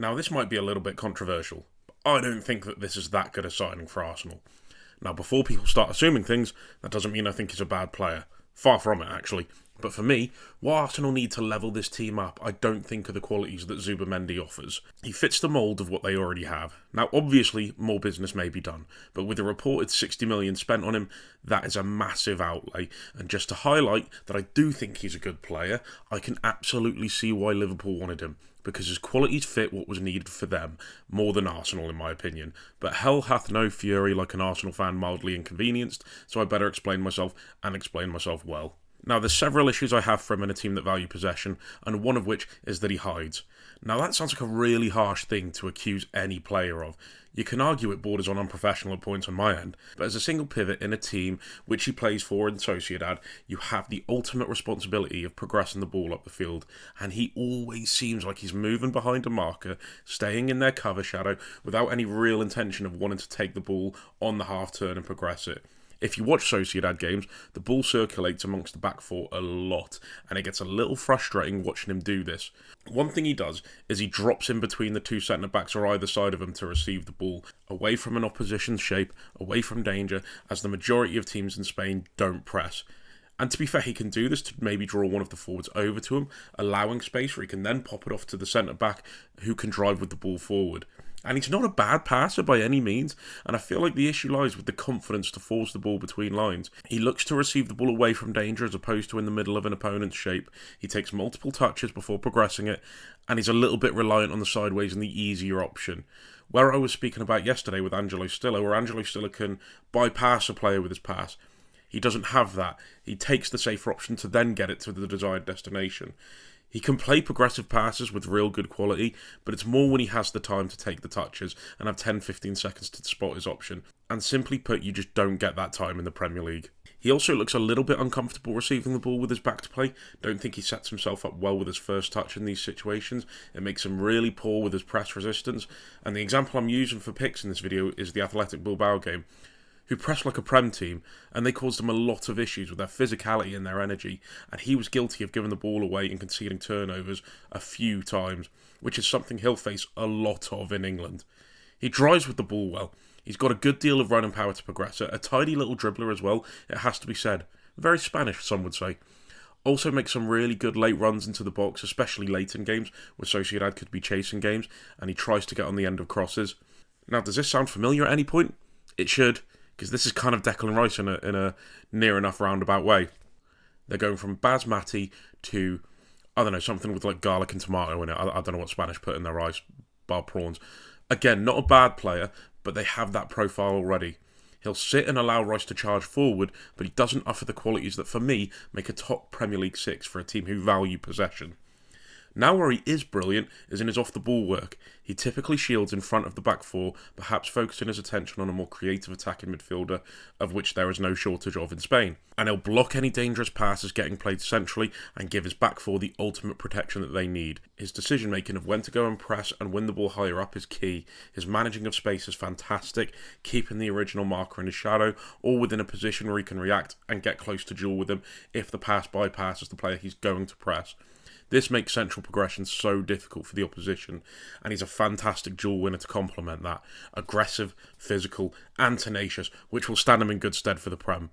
Now, this might be a little bit controversial, but I don't think that this is that good a signing for Arsenal. Now, before people start assuming things, that doesn't mean I think he's a bad player. Far from it, actually. But for me, what Arsenal need to level this team up, I don't think are the qualities that Zubimendi offers. He fits the mould of what they already have. Now, obviously, more business may be done, but with a reported 60 million spent on him, that is a massive outlay. And just to highlight that I do think he's a good player, I can absolutely see why Liverpool wanted him, because his qualities fit what was needed for them, more than Arsenal in my opinion. But hell hath no fury like an Arsenal fan mildly inconvenienced, so I better explain myself, and explain myself well. Now, there's several issues I have for him in a team that value possession, and one of which is that he hides. Now, that sounds like a really harsh thing to accuse any player of. You can argue it borders on unprofessional at points on my end, but as a single pivot in a team which he plays for in Sociedad, you have the ultimate responsibility of progressing the ball up the field, and he always seems like he's moving behind a marker, staying in their cover shadow, without any real intention of wanting to take the ball on the half turn and progress it. If you watch Sociedad games, the ball circulates amongst the back four a lot, and it gets a little frustrating watching him do this. One thing he does is he drops in between the two centre-backs or either side of him to receive the ball, away from an opposition's shape, away from danger, as the majority of teams in Spain don't press. And to be fair, he can do this to maybe draw one of the forwards over to him, allowing space where he can then pop it off to the centre-back who can drive with the ball forward. And he's not a bad passer by any means, and I feel like the issue lies with the confidence to force the ball between lines. He looks to receive the ball away from danger as opposed to in the middle of an opponent's shape. He takes multiple touches before progressing it, and he's a little bit reliant on the sideways and the easier option. Where I was speaking about yesterday with Angelo Stiller, where Angelo Stiller can bypass a player with his pass, he doesn't have that. He takes the safer option to then get it to the desired destination. He can play progressive passes with real good quality, but it's more when he has the time to take the touches and have 10-15 seconds to spot his option. And simply put, you just don't get that time in the Premier League. He also looks a little bit uncomfortable receiving the ball with his back to play. Don't think he sets himself up well with his first touch in these situations. It makes him really poor with his press resistance. And the example I'm using for picks in this video is the Athletic Bilbao game, who pressed like a Prem team, and they caused him a lot of issues with their physicality and their energy, and he was guilty of giving the ball away and conceding turnovers a few times, which is something he'll face a lot of in England. He drives with the ball well. He's got a good deal of running power to progress it, a tidy little dribbler as well, it has to be said. Very Spanish, some would say. Also makes some really good late runs into the box, especially late in games, where Sociedad could be chasing games, and he tries to get on the end of crosses. Now, does this sound familiar at any point? It should, because this is kind of Declan Rice in a near enough roundabout way. They're going from basmati to, I don't know, something with like garlic and tomato in it. I don't know what Spanish put in their rice, bar prawns. Again, not a bad player, but they have that profile already. He'll sit and allow Rice to charge forward, but he doesn't offer the qualities that, for me, make a top Premier League 6 for a team who value possession. Now where he is brilliant is in his off-the-ball work. He typically shields in front of the back four, perhaps focusing his attention on a more creative attacking midfielder, of which there is no shortage of in Spain. And he'll block any dangerous passes getting played centrally and give his back four the ultimate protection that they need. His decision-making of when to go and press and win the ball higher up is key. His managing of space is fantastic, keeping the original marker in his shadow, or within a position where he can react and get close to duel with him if the pass bypasses the player he's going to press. This makes central progression so difficult for the opposition, and he's a fantastic duel winner to complement that. Aggressive, physical, and tenacious, which will stand him in good stead for the Prem.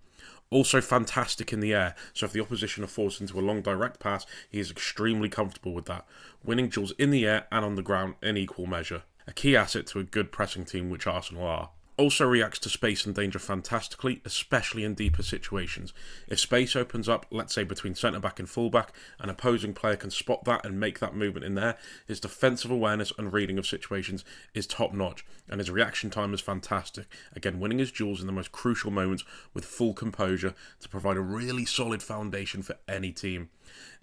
Also fantastic in the air, so if the opposition are forced into a long direct pass, he is extremely comfortable with that, winning duels in the air and on the ground in equal measure. A key asset to a good pressing team, which Arsenal are. Also reacts to space and danger fantastically, especially in deeper situations. If space opens up, let's say between centre-back and full-back, an opposing player can spot that and make that movement in there. His defensive awareness and reading of situations is top-notch, and his reaction time is fantastic. Again, winning his duels in the most crucial moments with full composure to provide a really solid foundation for any team.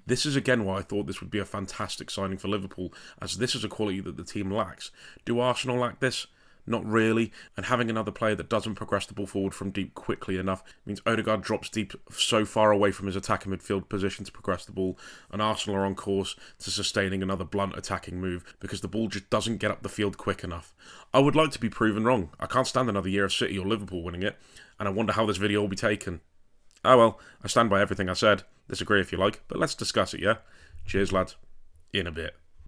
This is again why I thought this would be a fantastic signing for Liverpool, as this is a quality that the team lacks. Do Arsenal lack this? Not really, and having another player that doesn't progress the ball forward from deep quickly enough means Odegaard drops deep so far away from his attacking midfield position to progress the ball, and Arsenal are on course to sustaining another blunt attacking move because the ball just doesn't get up the field quick enough. I would like to be proven wrong. I can't stand another year of City or Liverpool winning it, and I wonder how this video will be taken. Ah well, I stand by everything I said. Disagree if you like, but let's discuss it, yeah? Cheers lads. In a bit.